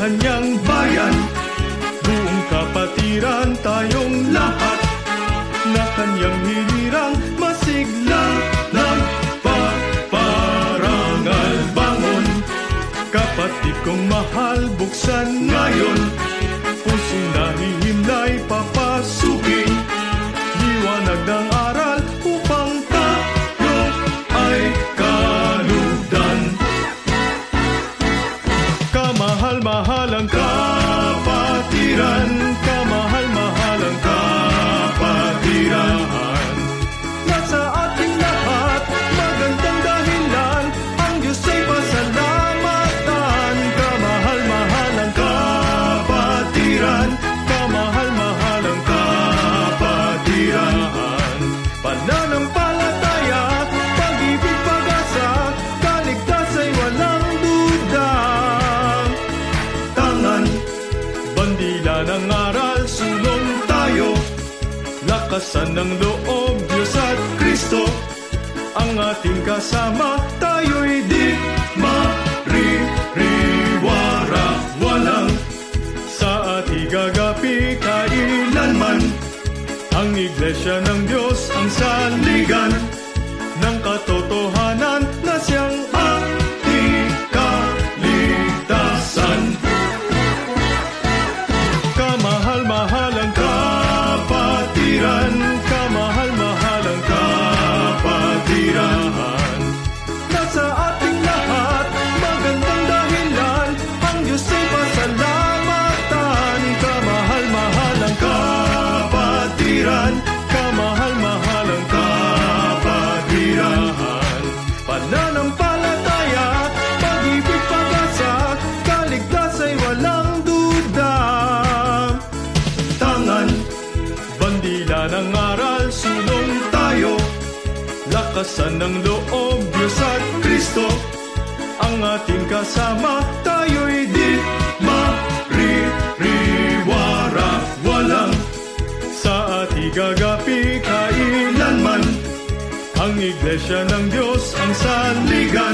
kanyang bayan. Buong kapatiran tayong lahat, na kanyang hinirang masigla nagpaparangal. Bangon, kapatid kong mahal, buksan ngayon pusong nahihimlay, papasukin liwanag ng aral upang tayo ay kalugdan. Kamahal-mahalang kapatiran, kamahal-mahalang kapatiran. Nasa ating lahat, magandang dahilan, ang Diyos ay pasalamatan. Kamahal-mahalang kapatiran, kamahal-mahalang kapatiran. Pananampalataya, pag-ibig, pag-asa, kaligtas ay walang duda. Tangan, bandila ng aral, sulong tayo, lakasan ng loob, Diyos at Kristo ang ating kasama. Tayo'y di maririwara, walang sa ating gagapi kailanman. Ang Iglesia ng Diyos ang saligan ng katotohanan na siyang ating kaligtasan. Kamahal-mahalang kapatiran, kamahal-mahalang kapatiran. Nasa ating lahat, magandang dahilan, ang Diyos ay pasalamatan. Kamahal-mahalang kapatiran, kamahal-mahalang kapatiran. Pananampalataya, pag-ibig, pag-asa, kaligtas ay walang duda. Tangan, bandila ng aral, sulong tayo, lakasan ng loob, Diyos at Kristo ang ating kasama. Tayo'y di maririwara, walang sa ating gagapi kailanman. Ang Iglesia ng Diyos ang saligan